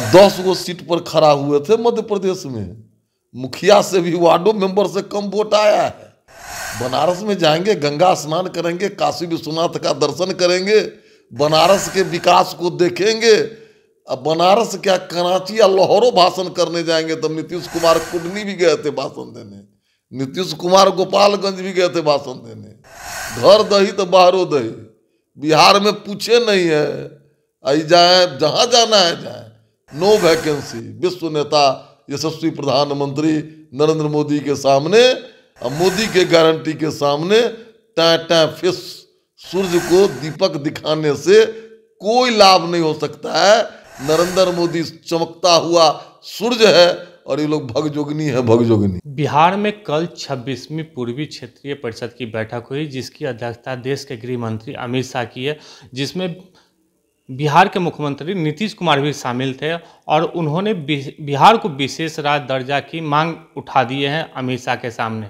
10 गो seat पर खड़ा हुए थे मध्य प्रदेश में, मुखिया से भी वार्डो मेंबर से कम वोट आया है। बनारस में जाएंगे, गंगा स्नान करेंगे, काशी विश्वनाथ का दर्शन करेंगे, बनारस के विकास को देखेंगे। अब बनारस क्या, कराची या लाहौर भाषण करने जाएंगे तब नीतीश कुमार कुडनी भी गए थे भाषण देने, नीतीश कुमार गोपालगंज भी गए थे भाषण देने। घर दही तो बाहरों दही, बिहार में पूछे नहीं है, आई जाए जहां जाना है जाए। No vacancy. विश्व नेता यशस्वी प्रधानमंत्री नरेंद्र मोदी के सामने, अब मोदी के गारंटी के सामने टाँ फिश, सूर्य को दीपक दिखाने से कोई लाभ नहीं हो सकता है। नरेंद्र मोदी चमकता हुआ सूर्य है और ये लोग भगजोगनी है, भगजोगनी। बिहार में कल 26वीं पूर्वी क्षेत्रीय परिषद की बैठक हुई, जिसकी अध्यक्षता देश के गृह मंत्री अमित शाह की है, जिसमें बिहार के मुख्यमंत्री नीतीश कुमार भी शामिल थे और उन्होंने बिहार को विशेष राज्य दर्जा की मांग उठा दिए हैं अमित शाह के सामने।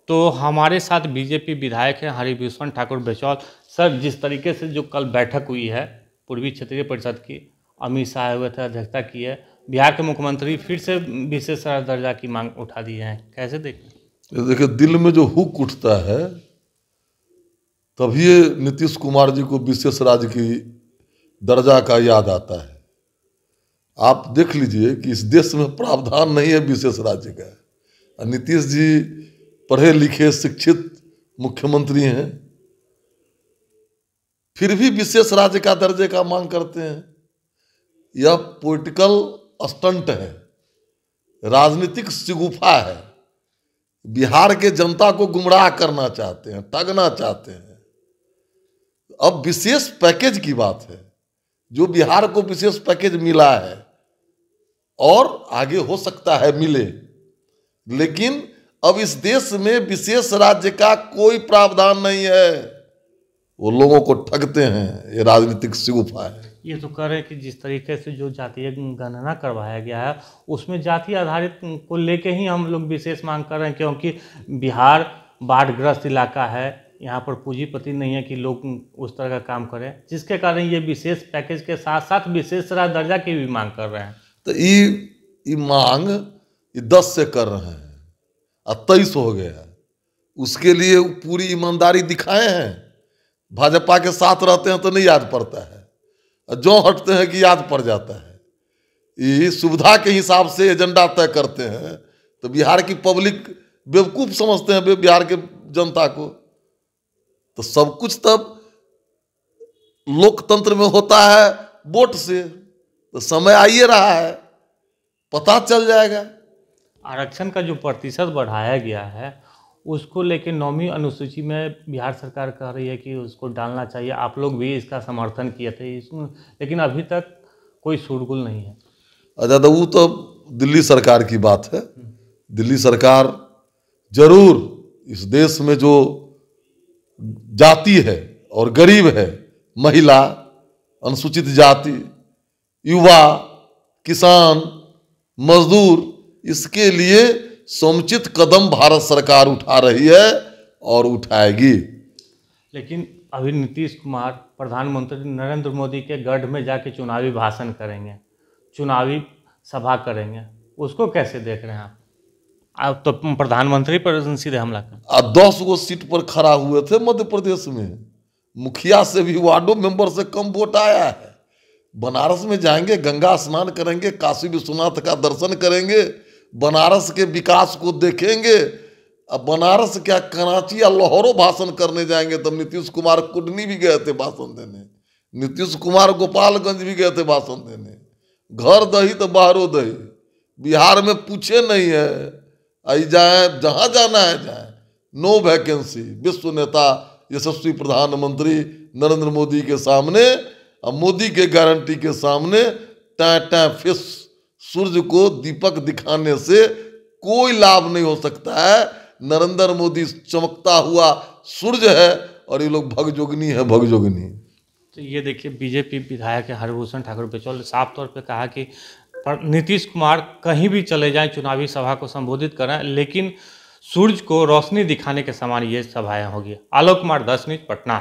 तो हमारे साथ बीजेपी विधायक हैं हरिभूषण ठाकुर बेचौल। सर, जिस तरीके से जो कल बैठक हुई है पूर्वी क्षेत्रीय परिषद की, अमित शाह हुए थे, अध्यक्षता की है, बिहार के मुख्यमंत्री फिर से विशेष राज्य दर्जा की मांग उठा दिए हैं, कैसे देखें? देखिए, दिल में जो हुक उठता है तभी नीतीश कुमार जी को विशेष राज्य की दर्जा का याद आता है। आप देख लीजिए कि इस देश में प्रावधान नहीं है विशेष राज्य का। नीतीश जी पढ़े लिखे शिक्षित मुख्यमंत्री हैं, फिर भी विशेष राज्य का दर्जे का मांग करते हैं। यह पॉलिटिकल स्टंट है, राजनीतिक शिगुफा है। बिहार के जनता को गुमराह करना चाहते हैं, ठगना चाहते हैं। अब विशेष पैकेज की बात है, जो बिहार को विशेष पैकेज मिला है और आगे हो सकता है मिले, लेकिन अब इस देश में विशेष राज्य का कोई प्रावधान नहीं है। वो लोगों को ठगते हैं, ये राजनीतिक शिगुफा है। ये तो कह रहे हैं कि जिस तरीके से जो जातीय गणना करवाया गया है उसमें जाति आधारित को लेके ही हम लोग विशेष मांग कर रहे हैं, क्योंकि बिहार बाढ़ग्रस्त इलाका है, यहाँ पर पूंजीपति नहीं है कि लोग उस तरह का काम करें, जिसके कारण ये विशेष पैकेज के साथ साथ विशेष राज्य दर्जा की भी मांग कर रहे हैं। तो ये मांग 10 से कर रहे हैं, 23 हो गया। उसके लिए पूरी ईमानदारी दिखाए हैं। भाजपा के साथ रहते हैं तो नहीं याद पड़ता है, जो हटते हैं कि याद पड़ जाता है। ये सुविधा के हिसाब से एजेंडा तय करते हैं, तो बिहार की पब्लिक बेवकूफ़ समझते हैं बिहार के जनता को। तो सब कुछ तब लोकतंत्र में होता है वोट से, तो समय आइए रहा है, पता चल जाएगा। आरक्षण का जो प्रतिशत बढ़ाया गया है उसको लेकर 9वीं अनुसूची में बिहार सरकार कह रही है कि उसको डालना चाहिए। आप लोग भी इसका समर्थन किए थे इसमें, लेकिन अभी तक कोई शोरगुल नहीं है। अच्छा, तो वो तो दिल्ली सरकार की बात है। दिल्ली सरकार जरूर इस देश में जो जाति है और गरीब है, महिला, अनुसूचित जाति, युवा, किसान, मजदूर, इसके लिए समुचित कदम भारत सरकार उठा रही है और उठाएगी। लेकिन अभी नीतीश कुमार प्रधानमंत्री नरेंद्र मोदी के गढ़ में जाके चुनावी भाषण करेंगे, चुनावी सभा करेंगे, उसको कैसे देख रहे हैं आप? तो प्रधानमंत्री पर सीधे हमला कर 10 गो सीट पर खड़ा हुए थे मध्य प्रदेश में, मुखिया से भी वार्डो मेंबर से कम वोट आया है। बनारस में जाएंगे, गंगा स्नान करेंगे, काशी विश्वनाथ का दर्शन करेंगे, बनारस के विकास को देखेंगे। अब बनारस क्या, कराची या लाहौर भाषण करने जाएंगे तब नीतीश कुमार कुडनी भी गए थे भाषण देने, नीतीश कुमार गोपालगंज भी गए थे भाषण देने। घर दही तो बाहरों दही, बिहार में पूछे नहीं है, आई जाए जहां जाना है जाए। No vacancy. विश्व नेता यशस्वी प्रधानमंत्री नरेंद्र मोदी के सामने, अब मोदी के गारंटी के सामने टाँ फिश, सूर्य को दीपक दिखाने से कोई लाभ नहीं हो सकता है। नरेंद्र मोदी चमकता हुआ सूर्य है और ये लोग भगजोगनी है, भगजोगनी। तो ये देखिए, बीजेपी विधायक हरिभूषण ठाकुर बेचौल ने साफ तौर पे कहा कि नीतीश कुमार कहीं भी चले जाएं, चुनावी सभा को संबोधित करें, लेकिन सूर्य को रोशनी दिखाने के समान ये सभाएं होगी। आलोक कुमार, 10 न्यूज़, पटना।